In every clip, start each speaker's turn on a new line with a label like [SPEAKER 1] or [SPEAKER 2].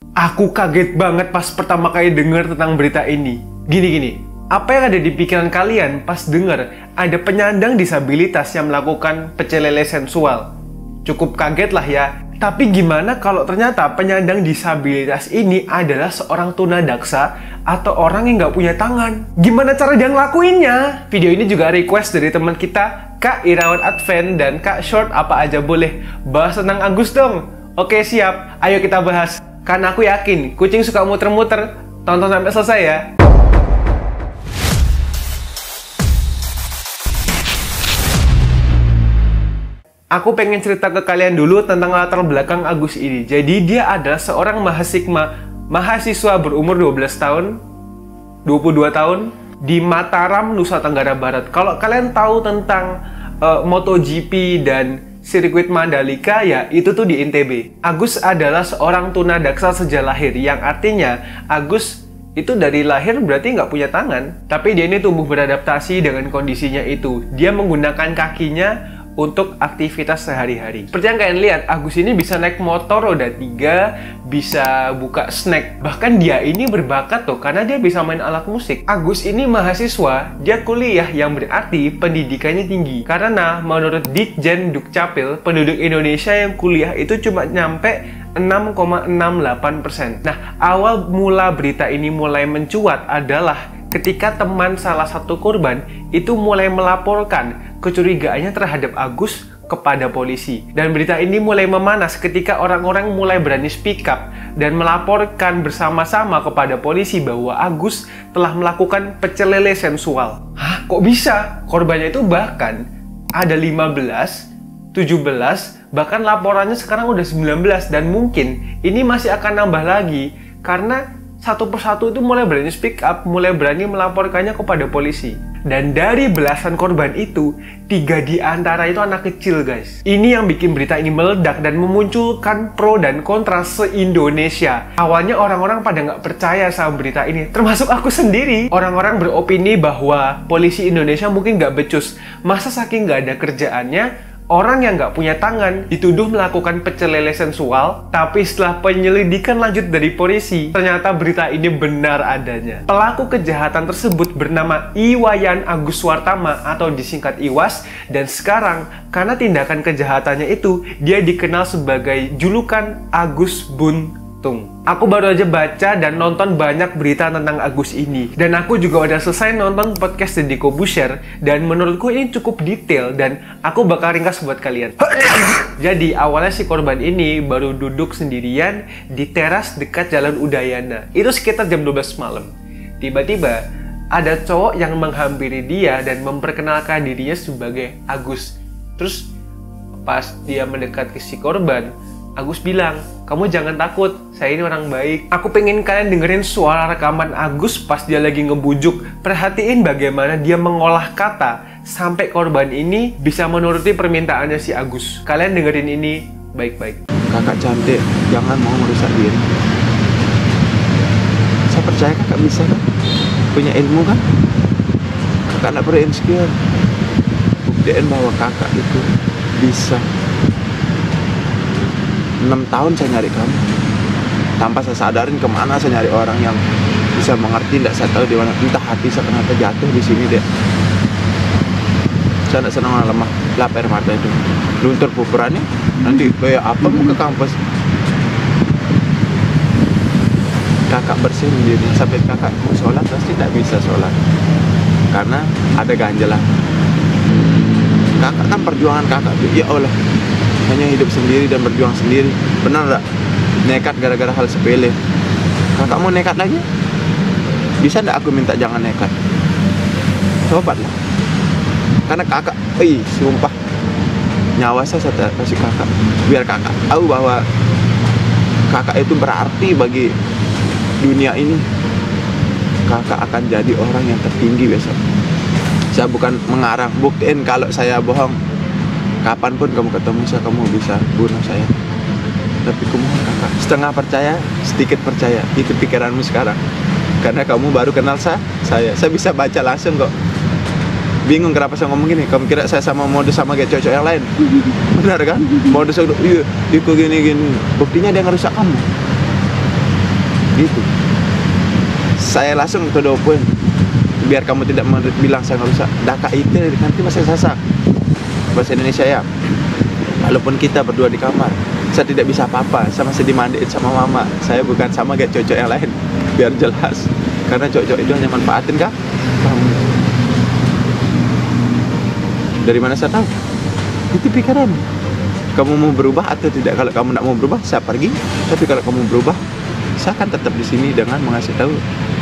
[SPEAKER 1] Aku kaget banget pas pertama kali dengar tentang berita ini. Gini, apa yang ada di pikiran kalian pas dengar ada penyandang disabilitas yang melakukan pecel lele sensual? Cukup kaget lah ya. Tapi gimana kalau ternyata penyandang disabilitas ini adalah seorang tunadaksa atau orang yang nggak punya tangan? Gimana cara dia ngelakuinnya? Video ini juga request dari teman kita, Kak Irawan Advent dan Kak Short apa aja boleh. Bahas tentang Agus dong. Oke siap, ayo kita bahas. Karena aku yakin, kucing suka muter-muter. Tonton sampai selesai ya. Aku pengen cerita ke kalian dulu tentang latar belakang Agus ini. Jadi dia adalah seorang mahasiswa berumur 12 tahun, 22 tahun di Mataram, Nusa Tenggara Barat. Kalau kalian tahu tentang MotoGP dan sirkuit Mandalika, ya itu tuh di NTB. Agus adalah seorang tunadaksa sejak lahir, yang artinya Agus itu dari lahir berarti nggak punya tangan. Tapi dia ini tumbuh beradaptasi dengan kondisinya itu. Dia menggunakan kakinya untuk aktivitas sehari-hari. Seperti yang kalian lihat, Agus ini bisa naik motor roda 3, bisa buka snack. Bahkan dia ini berbakat tuh, karena dia bisa main alat musik. Agus ini mahasiswa, dia kuliah yang berarti pendidikannya tinggi. Karena menurut Ditjen Dukcapil, penduduk Indonesia yang kuliah itu cuma nyampe 6,68%. Nah, awal mula berita ini mulai mencuat adalah ketika teman salah satu korban itu mulai melaporkan kecurigaannya terhadap Agus kepada polisi. Dan berita ini mulai memanas ketika orang-orang mulai berani speak up dan melaporkan bersama-sama kepada polisi bahwa Agus telah melakukan pecel lele sensual. Hah? Kok bisa? Korbannya itu bahkan ada 15, 17, bahkan laporannya sekarang udah 19, dan mungkin ini masih akan nambah lagi karena satu persatu itu mulai berani speak up, mulai berani melaporkannya kepada polisi. Dan dari belasan korban itu, 3 di antara itu anak kecil, guys. Ini yang bikin berita ini meledak dan memunculkan pro dan kontra se-Indonesia. Awalnya orang-orang pada nggak percaya sama berita ini, termasuk aku sendiri. Orang-orang beropini bahwa polisi Indonesia mungkin nggak becus. Masa saking nggak ada kerjaannya, orang yang nggak punya tangan dituduh melakukan pecel lele sensual, tapi setelah penyelidikan lanjut dari polisi, ternyata berita ini benar adanya. Pelaku kejahatan tersebut bernama Iwayan Agus Wartama atau disingkat Iwas, dan sekarang karena tindakan kejahatannya itu, dia dikenal sebagai julukan Agus Buntung. Aku baru aja baca dan nonton banyak berita tentang Agus ini. Dan aku juga udah selesai nonton podcast Deddy Corbuzier. Dan menurutku ini cukup detail dan aku bakal ringkas buat kalian. Jadi awalnya si korban ini baru duduk sendirian di teras dekat Jalan Udayana. Itu sekitar jam 12 malam. Tiba-tiba ada cowok yang menghampiri dia dan memperkenalkan dirinya sebagai Agus. Terus pas dia mendekat ke si korban, Agus bilang, "Kamu jangan takut, saya ini orang baik." Aku pengen kalian dengerin suara rekaman Agus pas dia lagi ngebujuk. Perhatiin bagaimana dia mengolah kata sampai korban ini bisa menuruti permintaannya si Agus. Kalian dengerin ini baik-baik.
[SPEAKER 2] "Kakak cantik, jangan mau merusak diri. Saya percaya kakak bisa kan? Punya ilmu kan? Kakak nggak perlu insecure. Buktiin bahwa kakak itu bisa. 6 tahun saya nyari kamu, tanpa saya sadarin kemana saya nyari orang yang bisa mengerti. Tidak saya tahu di mana, entah hati saya kenapa jatuh di sini deh. Saya tidak senang lemah, lap air mata itu, luntur pupurannya, nanti kayak apa mau ke kampus. Kakak bersihin diri, sampai kakak mau sholat pasti tidak bisa sholat karena ada ganjalan. Kakak kan perjuangan kakak tuh, ya Allah, hanya hidup sendiri dan berjuang sendiri. Benar nggak? Nekat gara-gara hal sepele. Kakak mau nekat lagi? Bisa nggak aku minta jangan nekat? Cobalah. Karena kakak, sumpah, nyawa saya kasih kakak. Biar kakak tahu bahwa kakak itu berarti bagi dunia ini. Kakak akan jadi orang yang tertinggi besok. Saya bukan mengarang, buktiin kalau saya bohong. Kapanpun kamu ketemu saya, kamu bisa bunuh saya. Tapi kumohon kakak, setengah percaya, sedikit percaya. Itu pikiranmu sekarang. Karena kamu baru kenal saya. Saya bisa baca langsung kok. Bingung kenapa saya ngomong gini. Kamu kira saya sama modus sama kayak cowok-cowok yang lain? Benar kan? Modus iya, ikut gini-gini. Buktinya dia ngerusak kamu. begitu. Saya langsung ke the point, biar kamu tidak bilang saya nggak bisa. Daka itu nanti masih sasak bahasa Indonesia ya. Walaupun kita berdua di kamar, saya tidak bisa apa-apa. Saya masih dimandiin sama mama. Saya bukan sama kayak cocok yang lain. Biar jelas. Karena cocok itu hanya manfaatin kah? Dari mana saya tahu? Itu pikiran. Kamu mau berubah atau tidak? Kalau kamu tidak mau berubah, saya pergi. Tapi kalau kamu berubah, saya akan tetap di sini dengan mengasih tahu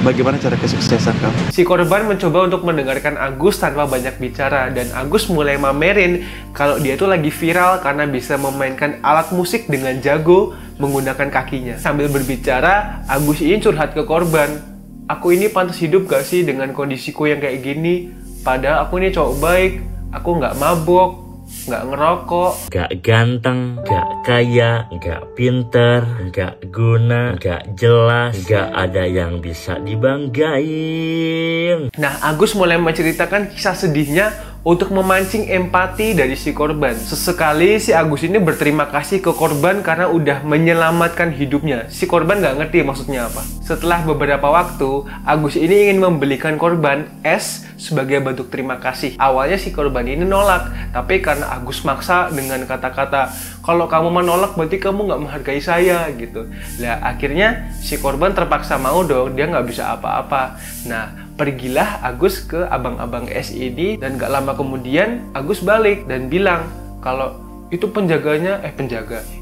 [SPEAKER 2] bagaimana cara kesuksesan kamu.
[SPEAKER 1] Si korban mencoba untuk mendengarkan Agus tanpa banyak bicara, dan Agus mulai mamerin kalau dia itu lagi viral karena bisa memainkan alat musik dengan jago menggunakan kakinya. Sambil berbicara, Agus ini curhat ke korban. Aku ini pantas hidup gak sih dengan kondisiku yang kayak gini? Padahal aku ini cowok baik, aku nggak mabok, nggak ngerokok,
[SPEAKER 3] gak ganteng, gak kaya, gak pinter, gak guna, gak jelas, gak ada yang bisa dibanggain.
[SPEAKER 1] Nah, Agus mulai menceritakan kisah sedihnya untuk memancing empati dari si korban. Sesekali si Agus ini berterima kasih ke korban karena udah menyelamatkan hidupnya. Si korban nggak ngerti maksudnya apa. Setelah beberapa waktu, Agus ini ingin membelikan korban es sebagai bentuk terima kasih. Awalnya si korban ini nolak, tapi karena Agus maksa dengan kata-kata, kalau kamu menolak berarti kamu nggak menghargai saya gitu. Nah, akhirnya si korban terpaksa mau dong, dia nggak bisa apa-apa. Nah, pergilah Agus ke abang-abang es ini, dan gak lama kemudian Agus balik dan bilang kalau itu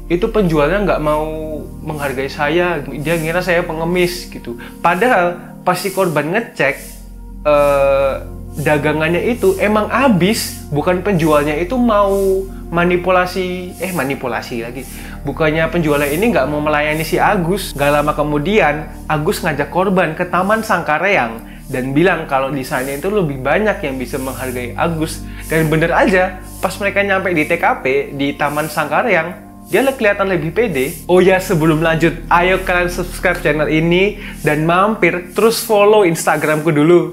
[SPEAKER 1] itu penjualnya nggak mau menghargai saya, dia ngira saya pengemis gitu. Padahal pas si korban ngecek dagangannya itu emang habis, bukan penjualnya itu mau manipulasi lagi. Bukannya penjualnya ini nggak mau melayani si Agus. Gak lama kemudian Agus ngajak korban ke Taman Sangkareang dan bilang kalau di sana itu lebih banyak yang bisa menghargai Agus. Dan bener aja, pas mereka nyampe di TKP di Taman Sangkareang, dia kelihatan lebih pede. Oh ya, sebelum lanjut, ayo kalian subscribe channel ini dan mampir terus follow Instagramku dulu.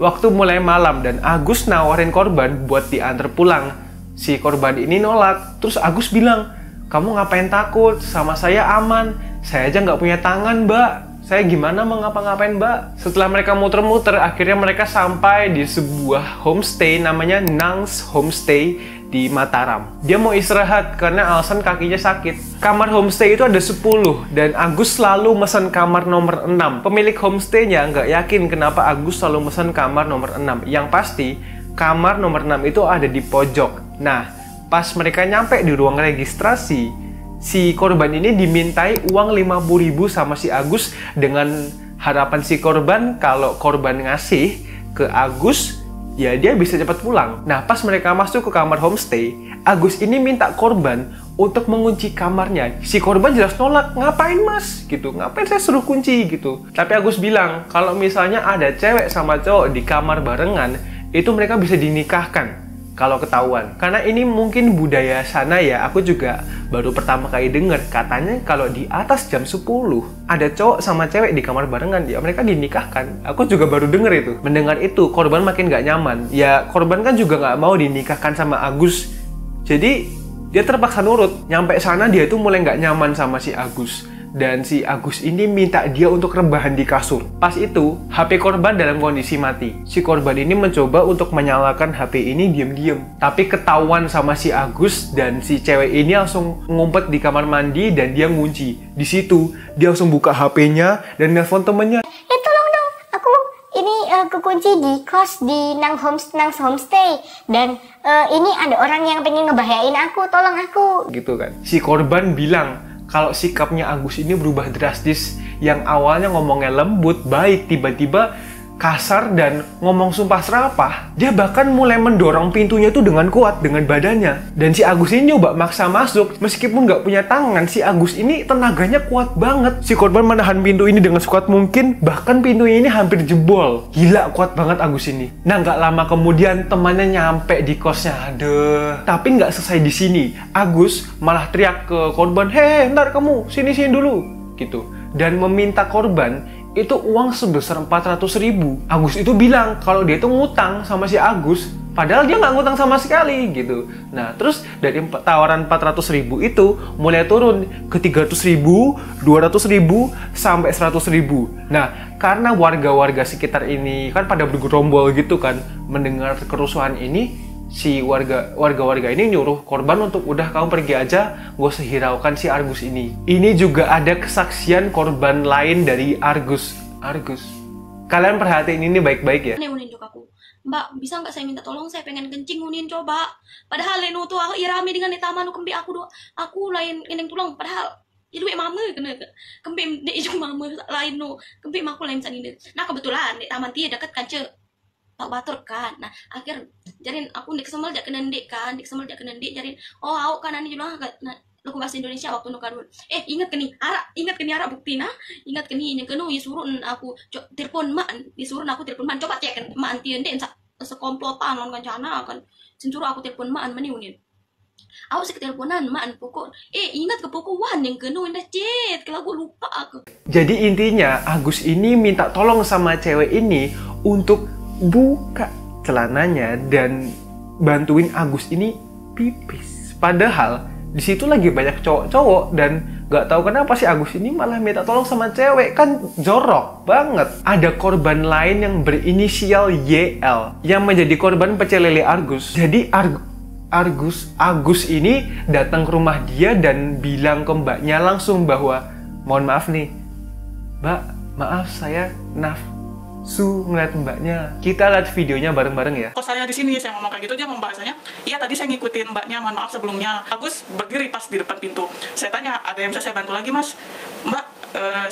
[SPEAKER 1] Waktu mulai malam dan Agus nawarin korban buat diantar pulang. Si korban ini nolak. Terus Agus bilang, kamu ngapain takut? Sama saya aman. Saya aja nggak punya tangan, Mbak. Saya gimana mau ngapa-ngapain, Mbak? Setelah mereka muter-muter, akhirnya mereka sampai di sebuah homestay namanya Nang's Homestay di Mataram. Dia mau istirahat karena alasan kakinya sakit. Kamar homestay itu ada 10 dan Agus selalu pesan kamar nomor 6. Pemilik homestaynya nggak yakin kenapa Agus selalu pesan kamar nomor 6. Yang pasti, kamar nomor 6 itu ada di pojok. Nah, pas mereka nyampe di ruang registrasi, si korban ini dimintai uang 50.000 sama si Agus dengan harapan si korban kalau korban ngasih ke Agus, ya dia bisa cepat pulang. Nah, pas mereka masuk ke kamar homestay, Agus ini minta korban untuk mengunci kamarnya. Si korban jelas nolak, ngapain mas? Gitu, ngapain saya suruh kunci gitu. Tapi Agus bilang, kalau misalnya ada cewek sama cowok di kamar barengan, itu mereka bisa dinikahkan kalau ketahuan. Karena ini mungkin budaya sana ya, aku juga baru pertama kali dengar. Katanya kalau di atas jam 10 ada cowok sama cewek di kamar barengan, ya mereka dinikahkan. Aku juga baru dengar itu. Mendengar itu, korban makin gak nyaman. Ya korban kan juga gak mau dinikahkan sama Agus. Jadi dia terpaksa nurut. Nyampe sana dia tuh mulai gak nyaman sama si Agus. Dan si Agus ini minta dia untuk rebahan di kasur. Pas itu, HP korban dalam kondisi mati. Si korban ini mencoba untuk menyalakan HP ini diam-diam. Tapi ketahuan sama si Agus dan si cewek ini langsung ngumpet di kamar mandi dan dia ngunci. Di situ, dia langsung buka HP-nya dan nelfon temennya.
[SPEAKER 4] Tolong dong, aku ini kekunci di kos di Nang's Homestay. Dan ini ada orang yang pengen ngebahayain aku, tolong aku.
[SPEAKER 1] Gitu kan. Si korban bilang kalau sikapnya Agus ini berubah drastis. Yang awalnya ngomongnya lembut, baik, tiba-tiba kasar dan ngomong sumpah serapah. Dia bahkan mulai mendorong pintunya itu dengan kuat, dengan badannya. Dan si Agus ini nyoba maksa masuk. Meskipun nggak punya tangan, si Agus ini tenaganya kuat banget. Si korban menahan pintu ini dengan sekuat mungkin, bahkan pintunya ini hampir jebol. Gila, kuat banget Agus ini. Nah, nggak lama kemudian temannya nyampe di kosnya. Aduh. Tapi nggak selesai di sini. Agus malah teriak ke korban, "Hei, ntar kamu sini-sini dulu." Gitu. Dan meminta korban itu uang sebesar 400.000. Agus itu bilang kalau dia itu ngutang sama si Agus, padahal dia nggak ngutang sama sekali gitu. Nah, terus dari tawaran 400.000 itu mulai turun ke 300.000, 200.000, sampai 100.000. Nah, karena warga-warga sekitar ini kan pada bergerombol gitu kan, mendengar kerusuhan ini, si warga-warga ini nyuruh korban untuk udah kamu pergi aja, gak usah hiraukan si Argus ini. Ini juga ada kesaksian korban lain dari Argus. Kalian perhatiin ini baik-baik ya.
[SPEAKER 5] Unin juga aku, Mbak, bisa nggak saya minta tolong, saya pengen kencing Unin coba. Padahal Leno tuh aku irami dengan taman kempi aku lain ini tulang, padahal itu mama kena kempi dek itu mama lain no kempi aku lain sana. Nah kebetulan di taman dia dekat kaca tak batur kan. Nah akhir jarin aku dik semel jak kena dik kan, dik semel jak kena dik jarin oh aku kan ani juga nah lu bahasa Indonesia waktu nukadul ingat keni ara bukti nah ingat keni yang kenu disuruh aku telepon mak disuruh aku telepon mak coba cek kan mak antien dek sekomplotan non kancana kan sensuruh aku telepon mak mani Unin aku sih teleponan mak pokok ingat ke pokok yang kenu indah cet kalau gue lupa aku.
[SPEAKER 1] Jadi intinya Agus ini minta tolong sama cewek ini untuk buka celananya dan bantuin Agus ini pipis. Padahal di situ lagi banyak cowok-cowok dan gak tahu kenapa si Agus ini malah minta tolong sama cewek, kan jorok banget. Ada korban lain yang berinisial YL yang menjadi korban pecel lele Argus. Jadi Agus ini datang ke rumah dia dan bilang ke mbaknya langsung bahwa mohon maaf nih, Mbak, maaf saya nafsu ngeliat mbaknya. Kita lihat videonya bareng-bareng ya.
[SPEAKER 6] Kok saya di sini saya ngomong kayak gitu, dia membahasanya, iya tadi saya ngikutin mbaknya, mohon maaf sebelumnya. Agus berdiri pas di depan pintu. Saya tanya, ada yang bisa saya bantu lagi mas? Mbak,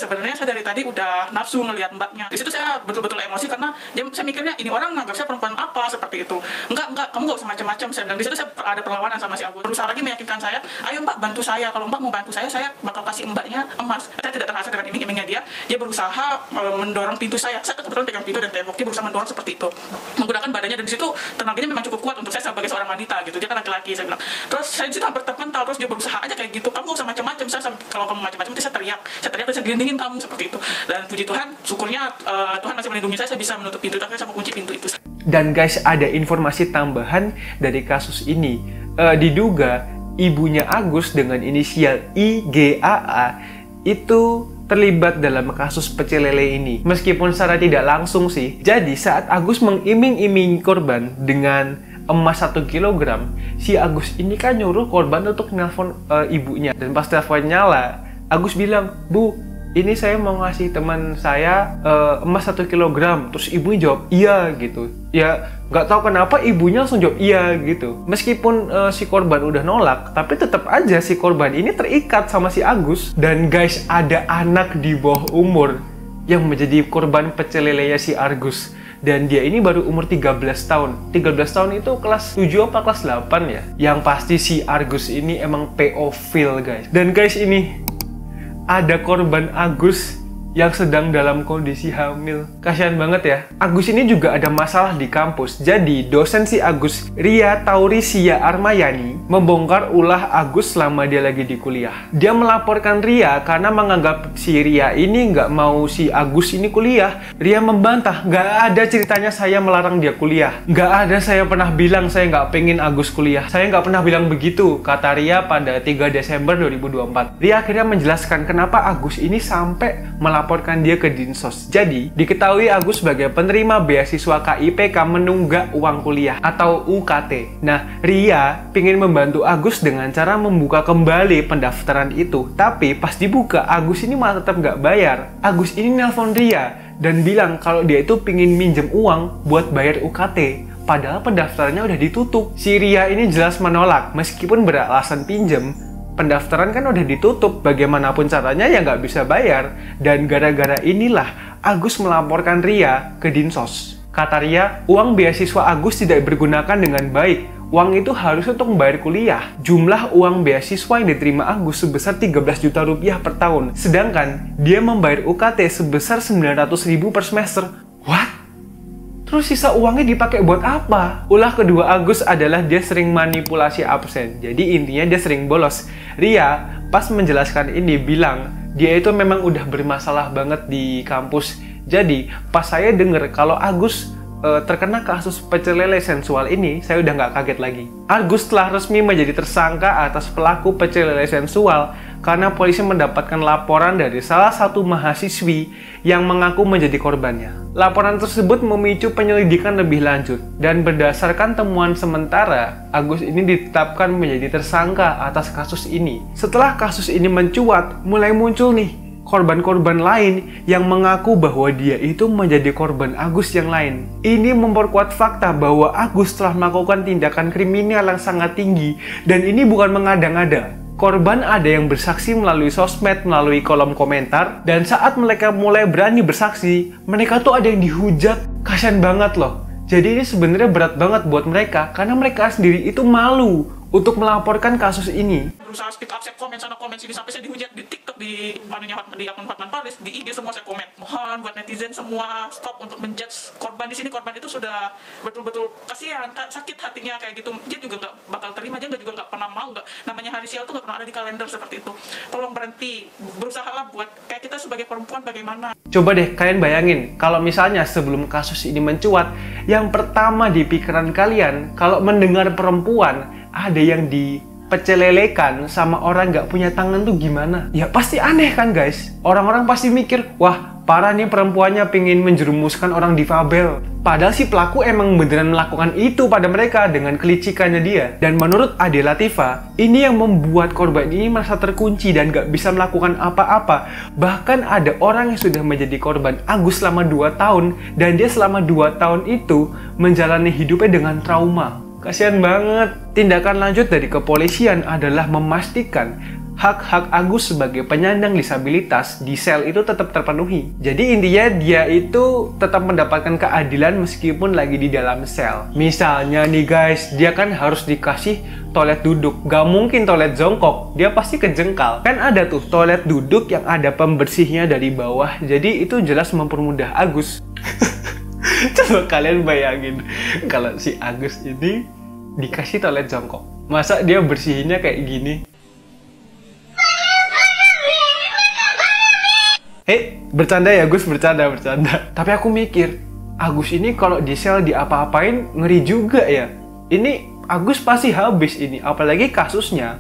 [SPEAKER 6] sebenarnya saya dari tadi udah nafsu ngelihat mbaknya. Di situ saya betul-betul emosi karena saya mikirnya ini orang nganggap saya perempuan apa seperti itu. Enggak, kamu nggak usah macam-macam. Saya bilang di situ saya ada perlawanan sama si Agus. Berusaha lagi meyakinkan saya, ayo mbak bantu saya. Kalau mbak mau bantu saya bakal kasih mbaknya emas. Saya tidak terasa dengan iming-imingnya dia. Dia berusaha mendorong pintu saya. Saya kebetulan pegang pintu dan tembok. Dia berusaha mendorong seperti itu, menggunakan badannya dan di situ tenaganya memang cukup kuat untuk saya sebagai seorang wanita gitu. Dia kan laki-laki saya bilang. Terus saya di situ hampir terpental. Terus dia berusaha aja kayak gitu. Kamu nggak usah macam-macam. Kalau kamu macam-macam saya teriak saya gelindingin kamu seperti itu. Dan puji Tuhan, syukurnya Tuhan masih melindungi saya bisa menutup pintu, tapi saya kunci pintu itu.
[SPEAKER 1] Dan guys, ada informasi tambahan dari kasus ini. Diduga ibunya Agus dengan inisial IGAA itu terlibat dalam kasus pecel lele ini. Meskipun secara tidak langsung sih. Jadi saat Agus mengiming-imingi korban dengan emas 1 kg, si Agus ini kan nyuruh korban untuk nelpon ibunya. Dan pas telepon nyala, Agus bilang, Bu, ini saya mau ngasih teman saya emas 1 kg. Terus ibunya jawab iya gitu. Ya nggak tahu kenapa ibunya langsung jawab iya gitu. Meskipun si korban udah nolak, tapi tetap aja si korban ini terikat sama si Agus. Dan guys, ada anak di bawah umur yang menjadi korban pecel lelenya si Argus. Dan dia ini baru umur 13 tahun. 13 tahun itu kelas 7 apa kelas 8 ya. Yang pasti si Argus ini emang pedofil guys. Dan guys, ini ada korban Agus yang sedang dalam kondisi hamil. Kasihan banget ya. Agus ini juga ada masalah di kampus. Jadi dosen si Agus, Ria Taurisia Armayani, membongkar ulah Agus selama dia lagi di kuliah. Dia melaporkan Ria karena menganggap si Ria ini nggak mau si Agus ini kuliah. Ria membantah, nggak ada ceritanya saya melarang dia kuliah. Nggak ada saya pernah bilang saya nggak pengen Agus kuliah. Saya nggak pernah bilang begitu, kata Ria pada 3 Desember 2024. Ria akhirnya menjelaskan kenapa Agus ini sampai melaporkan dia ke Dinsos. Jadi, diketahui Agus sebagai penerima beasiswa KIPK menunggak uang kuliah atau UKT. Nah, Ria ingin membantu Agus dengan cara membuka kembali pendaftaran itu. Tapi pas dibuka, Agus ini malah tetap nggak bayar. Agus ini nelpon Ria dan bilang kalau dia itu pingin minjem uang buat bayar UKT. Padahal pendaftarannya udah ditutup. Si Ria ini jelas menolak meskipun beralasan pinjem. Pendaftaran kan udah ditutup, bagaimanapun caranya ya nggak bisa bayar. Dan gara-gara inilah Agus melaporkan Ria ke Dinsos. Kata Ria, uang beasiswa Agus tidak digunakan dengan baik. Uang itu harus untuk membayar kuliah. Jumlah uang beasiswa yang diterima Agus sebesar 13 juta rupiah per tahun. Sedangkan dia membayar UKT sebesar 900.000 per semester. What? Terus sisa uangnya dipakai buat apa? Ulah kedua Agus adalah dia sering manipulasi absen. Jadi intinya dia sering bolos. Ria pas menjelaskan ini bilang dia itu memang udah bermasalah banget di kampus. Jadi pas saya denger kalau Agus terkena kasus pecel lele sensual ini, saya udah nggak kaget lagi. Agus telah resmi menjadi tersangka atas pelaku pecel lele sensual karena polisi mendapatkan laporan dari salah satu mahasiswi yang mengaku menjadi korbannya. Laporan tersebut memicu penyelidikan lebih lanjut, dan berdasarkan temuan sementara, Agus ini ditetapkan menjadi tersangka atas kasus ini. Setelah kasus ini mencuat, mulai muncul nih korban-korban lain yang mengaku bahwa dia itu menjadi korban Agus yang lain. Ini memperkuat fakta bahwa Agus telah melakukan tindakan kriminal yang sangat tinggi, dan ini bukan mengada-ngada. Korban ada yang bersaksi melalui sosmed, melalui kolom komentar, dan saat mereka mulai berani bersaksi, mereka tuh ada yang dihujat. Kasian banget loh. Jadi ini sebenarnya berat banget buat mereka, karena mereka sendiri itu malu untuk melaporkan kasus ini.
[SPEAKER 6] Berusaha speak up, saya komen sana komen sini, sampai saya dihujat di TikTok, di akun Hotman Paris, di IG semua saya komen. Mohon buat netizen semua stop untuk menjudge korban di sini. Korban itu sudah betul-betul kasihan, sakit hatinya kayak gitu. Dia juga nggak bakal terima, dia juga nggak pernah mau, namanya hari sial tuh nggak pernah ada di kalender seperti itu. Tolong berhenti, berusahalah buat kayak kita sebagai perempuan bagaimana. Coba deh kalian bayangin, kalau misalnya sebelum kasus ini mencuat, yang pertama di pikiran kalian kalau mendengar perempuan ada yang dipecelelekan sama orang nggak punya tangan tuh gimana? Ya pasti aneh kan guys? Orang-orang pasti mikir, wah parah nih perempuannya pengen menjerumuskan orang difabel. Padahal si pelaku emang beneran melakukan itu pada mereka dengan kelicikannya dia. Dan menurut Ade Latifa, ini yang membuat korban ini merasa terkunci dan nggak bisa melakukan apa-apa. Bahkan ada orang yang sudah menjadi korban Agus selama 2 tahun, dan dia selama 2 tahun itu menjalani hidupnya dengan trauma. Kasian banget. Tindakan lanjut dari kepolisian adalah memastikan hak-hak Agus sebagai penyandang disabilitas di sel itu tetap terpenuhi. Jadi intinya dia itu tetap mendapatkan keadilan meskipun lagi di dalam sel. Misalnya nih guys, dia kan harus dikasih toilet duduk. Gak mungkin toilet jongkok, dia pasti kejengkal. Kan ada tuh toilet duduk yang ada pembersihnya dari bawah. Jadi itu jelas mempermudah Agus. Coba kalian bayangin kalau si Agus ini dikasih toilet jongkok, masa dia bersihinnya kayak gini? Bercanda ya Gus, bercanda. Tapi aku mikir, Agus ini kalau di sel diapa-apain ngeri juga ya. Ini Agus pasti habis ini, apalagi kasusnya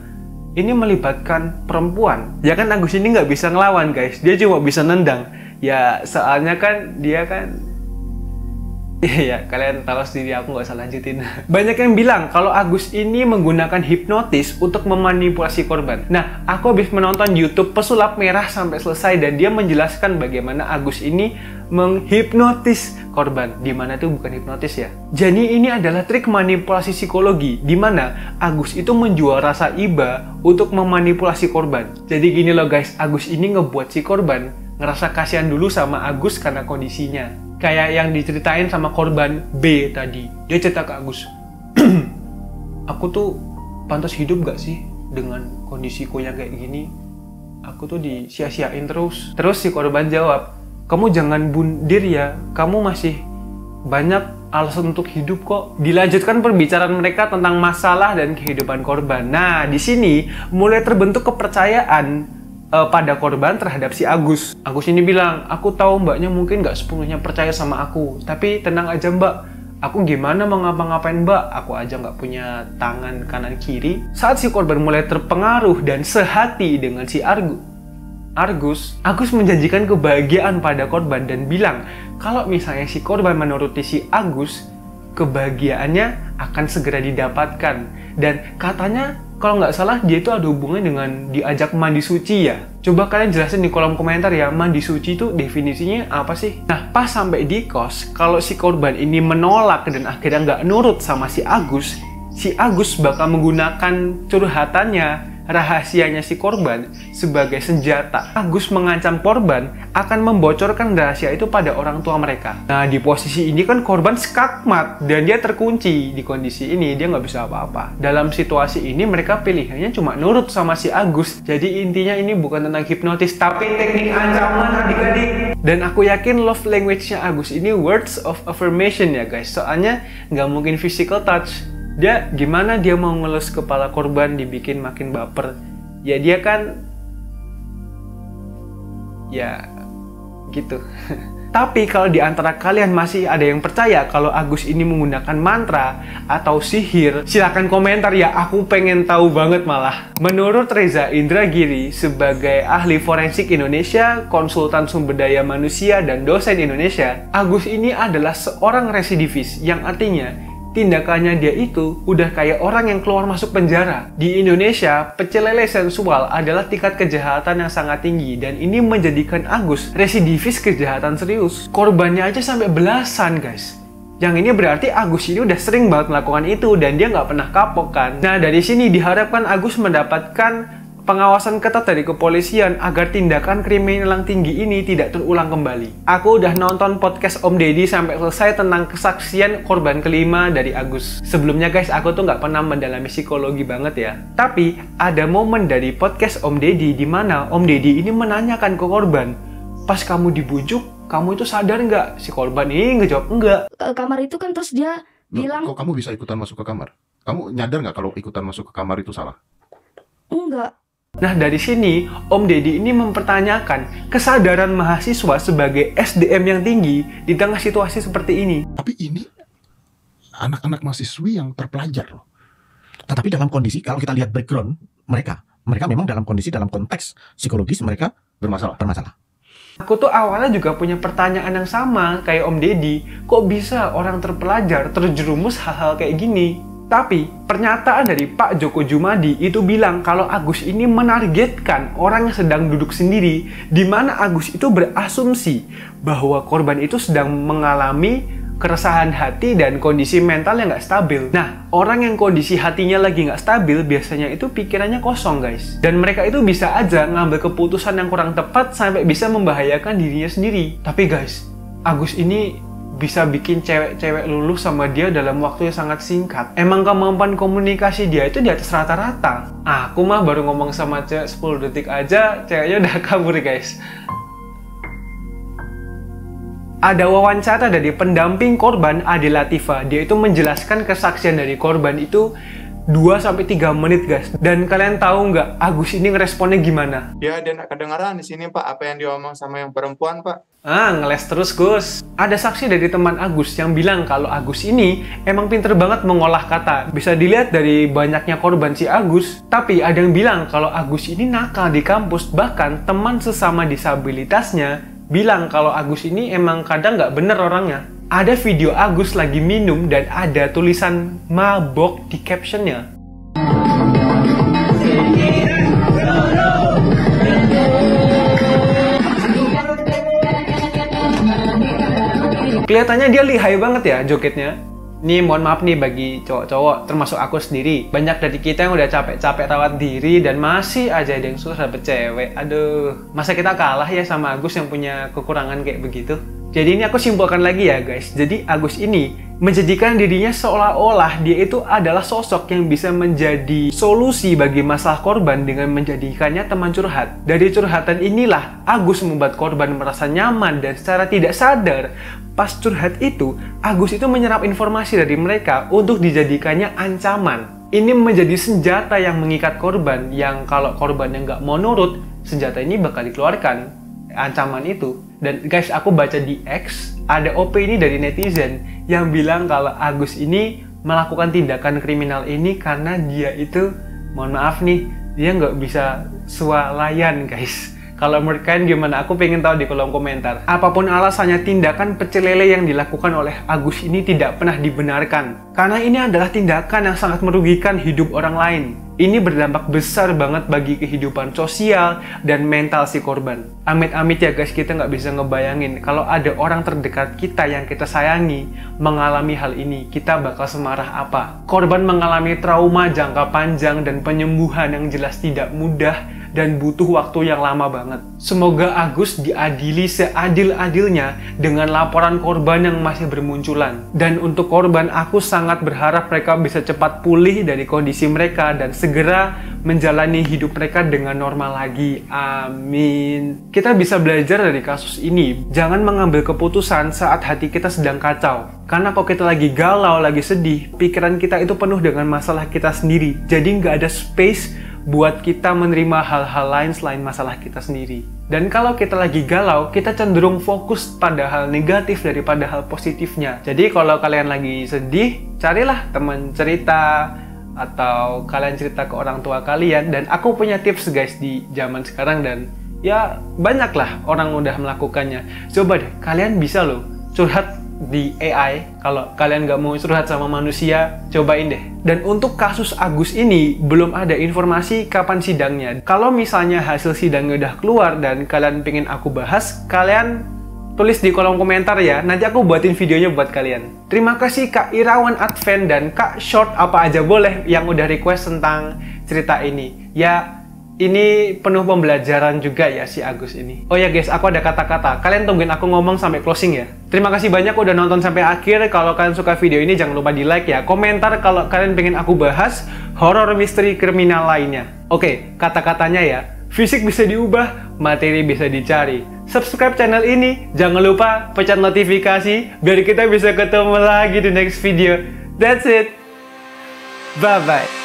[SPEAKER 6] ini melibatkan perempuan. Ya kan Agus ini nggak bisa ngelawan guys, dia cuma bisa nendang. Ya soalnya kan dia kan, iya, kalian tahu sendiri, aku nggak usah lanjutin. Banyak yang bilang kalau Agus ini menggunakan hipnotis untuk memanipulasi korban. Nah, aku habis menonton YouTube Pesulap Merah sampai selesai, dan dia menjelaskan bagaimana Agus ini menghipnotis korban. Dimana itu bukan hipnotis ya. Jadi ini adalah trik manipulasi psikologi, dimana Agus itu menjual rasa iba untuk memanipulasi korban. Jadi gini loh guys, Agus ini ngebuat si korban ngerasa kasihan dulu sama Agus karena kondisinya. Kayak yang diceritain sama korban B tadi. Dia cerita ke Agus, aku tuh pantas hidup gak sih dengan kondisiku yang kayak gini? Aku tuh disia-siain terus. Terus si korban jawab, kamu jangan bundir ya, kamu masih banyak alasan untuk hidup kok. Dilanjutkan perbicaraan mereka tentang masalah dan kehidupan korban. Nah, di sini mulai terbentuk kepercayaan pada korban terhadap si Agus. Agus ini bilang, aku tahu mbaknya mungkin gak sepenuhnya percaya sama aku, tapi tenang aja mbak, aku gimana mau ngapa-ngapain mbak, aku aja gak punya tangan kanan kiri. Saat si korban mulai terpengaruh dan sehati dengan si Agus menjanjikan kebahagiaan pada korban dan bilang kalau misalnya si korban menuruti si Agus, kebahagiaannya akan segera didapatkan. Dan katanya kalau nggak salah dia itu ada hubungannya dengan diajak mandi suci ya. Coba kalian jelasin di kolom komentar ya, mandi suci itu definisinya apa sih? Nah, pas sampai di kos, kalau si korban ini menolak dan akhirnya nggak nurut sama si Agus bakal menggunakan curhatannya, rahasianya si korban sebagai senjata. Agus mengancam korban akan membocorkan rahasia itu pada orang tua mereka. Nah, di posisi ini kan korban skakmat dan dia terkunci. Di kondisi ini dia nggak bisa apa-apa. Dalam situasi ini mereka pilihannya cuma nurut sama si Agus. Jadi intinya ini bukan tentang hipnotis, tapi teknik ancaman adik-adik. Dan aku yakin love language-nya Agus ini words of affirmation ya guys. Soalnya nggak mungkin physical touch. Dia gimana dia mau ngelus kepala korban dibikin makin baper? Ya dia kan
[SPEAKER 1] ya gitu. Tapi kalau di antara kalian masih ada yang percaya kalau Agus ini menggunakan mantra atau sihir, silahkan komentar ya, aku pengen tahu banget malah. Menurut Reza Indragiri, sebagai ahli forensik Indonesia, konsultan sumber daya manusia, dan dosen Indonesia, Agus ini adalah seorang residivis, yang artinya tindakannya dia itu udah kayak orang yang keluar masuk penjara. Di Indonesia, pecel lele sensual adalah tingkat kejahatan yang sangat tinggi, dan ini menjadikan Agus residivis kejahatan serius. Korbannya aja sampai belasan, guys. Yang ini berarti Agus ini udah sering banget melakukan itu dan dia nggak pernah kapok kan. Nah, dari sini diharapkan Agus mendapatkan pengawasan ketat dari kepolisian agar tindakan kriminal yang tinggi ini tidak terulang kembali. Aku udah nonton podcast Om Deddy sampai selesai tentang kesaksian korban kelima dari Agus. Sebelumnya guys, aku tuh nggak pernah mendalami psikologi banget ya. Tapi ada momen dari podcast Om Deddy di mana Om Deddy ini menanyakan ke korban, pas kamu dibujuk, kamu itu sadar nggak? Si korban ini ngejawab enggak.
[SPEAKER 7] Ke kamar itu kan terus dia bilang,
[SPEAKER 8] kok kamu bisa ikutan masuk ke kamar? Kamu nyadar nggak kalau ikutan masuk ke kamar itu salah?
[SPEAKER 7] enggak.
[SPEAKER 1] Nah, dari sini Om Deddy ini mempertanyakan kesadaran mahasiswa sebagai SDM yang tinggi di tengah situasi seperti ini.
[SPEAKER 8] Tapi ini anak-anak mahasiswi yang terpelajar loh. Tetapi dalam kondisi, kalau kita lihat background mereka memang dalam kondisi, dalam konteks psikologis mereka bermasalah.
[SPEAKER 1] Aku tuh awalnya juga punya pertanyaan yang sama kayak Om Deddy. Kok bisa orang terpelajar terjerumus hal-hal kayak gini? Tapi pernyataan dari Pak Joko Jumadi itu bilang kalau Agus ini menargetkan orang yang sedang duduk sendiri, di mana Agus itu berasumsi bahwa korban itu sedang mengalami keresahan hati dan kondisi mental yang nggak stabil. Nah, orang yang kondisi hatinya lagi nggak stabil biasanya itu pikirannya kosong guys. Dan mereka itu bisa aja ngambil keputusan yang kurang tepat sampai bisa membahayakan dirinya sendiri. Tapi guys, Agus ini bisa bikin cewek-cewek luluh sama dia dalam waktu yang sangat singkat. Emang kemampuan komunikasi dia itu di atas rata-rata. Aku mah baru ngomong sama cewek 10 detik aja, ceweknya udah kabur guys. Ada wawancara dari pendamping korban, Ade Latifa. Dia itu menjelaskan kesaksian dari korban itu 2-3 menit guys. Dan kalian tahu nggak Agus ini ngeresponnya gimana?
[SPEAKER 2] Ya, dia nggak kedengaran di sini Pak, apa yang diomong sama yang perempuan Pak.
[SPEAKER 1] Ngeles terus Gus. Ada saksi dari teman Agus yang bilang kalau Agus ini emang pinter banget mengolah kata. Bisa dilihat dari banyaknya korban si Agus. Tapi ada yang bilang kalau Agus ini nakal di kampus. Bahkan teman sesama disabilitasnya bilang kalau Agus ini emang kadang nggak bener orangnya. Ada video Agus lagi minum dan ada tulisan mabok di captionnya. Kelihatannya dia lihai banget ya jogetnya. Nih mohon maaf nih bagi cowok-cowok, termasuk aku sendiri. Banyak dari kita yang udah capek-capek rawat diri dan masih aja ada yang susah dapet cewek. Aduh, masa kita kalah ya sama Agus yang punya kekurangan kayak begitu? Jadi ini aku simpulkan lagi ya guys. Jadi Agus ini menjadikan dirinya seolah-olah dia itu adalah sosok yang bisa menjadi solusi bagi masalah korban dengan menjadikannya teman curhat. Dari curhatan inilah Agus membuat korban merasa nyaman dan secara tidak sadar pas curhat itu, Agus itu menyerap informasi dari mereka untuk dijadikannya ancaman. Ini menjadi senjata yang mengikat korban, yang kalau korbannya nggak mau nurut, senjata ini bakal dikeluarkan, ancaman itu. Dan guys, aku baca di X, ada opini dari netizen yang bilang kalau Agus ini melakukan tindakan kriminal ini karena dia itu, mohon maaf nih, dia nggak bisa swalayan guys. Kalau menurut kalian gimana? Aku pengen tahu di kolom komentar. Apapun alasannya, tindakan pecel lele yang dilakukan oleh Agus ini tidak pernah dibenarkan. Karena ini adalah tindakan yang sangat merugikan hidup orang lain. Ini berdampak besar banget bagi kehidupan sosial dan mental si korban. Amit-amit ya guys, kita nggak bisa ngebayangin kalau ada orang terdekat kita yang kita sayangi mengalami hal ini, kita bakal semarah apa. Korban mengalami trauma jangka panjang dan penyembuhan yang jelas tidak mudah dan butuh waktu yang lama banget. Semoga Agus diadili seadil-adilnya dengan laporan korban yang masih bermunculan. Dan untuk korban, aku sangat berharap mereka bisa cepat pulih dari kondisi mereka dan segera menjalani hidup mereka dengan normal lagi. Amin. Kita bisa belajar dari kasus ini. Jangan mengambil keputusan saat hati kita sedang kacau. Karena kalau kita lagi galau, lagi sedih, pikiran kita itu penuh dengan masalah kita sendiri. Jadi nggak ada space buat kita menerima hal-hal lain selain masalah kita sendiri. Dan kalau kita lagi galau, kita cenderung fokus pada hal negatif daripada hal positifnya. Jadi kalau kalian lagi sedih, carilah teman cerita, atau kalian cerita ke orang tua kalian. Dan aku punya tips guys di zaman sekarang, dan ya banyaklah orang udah melakukannya. Coba deh, kalian bisa loh curhat di AI. Kalau kalian nggak mau curhat sama manusia, cobain deh. Dan untuk kasus Agus ini belum ada informasi kapan sidangnya. Kalau misalnya hasil sidangnya udah keluar dan kalian pengen aku bahas, kalian tulis di kolom komentar ya, nanti aku buatin videonya buat kalian. Terima kasih Kak Irawan Advent dan Kak Short apa aja boleh yang udah request tentang cerita ini. Ya, ini penuh pembelajaran juga ya si Agus ini. Oh ya guys, aku ada kata-kata. Kalian tungguin aku ngomong sampai closing ya. Terima kasih banyak udah nonton sampai akhir. Kalau kalian suka video ini jangan lupa di like ya. Komentar kalau kalian pengen aku bahas horor misteri kriminal lainnya. Oke, kata-katanya ya. Fisik bisa diubah, materi bisa dicari. Subscribe channel ini, jangan lupa pencet notifikasi biar kita bisa ketemu lagi di next video. That's it. Bye-bye.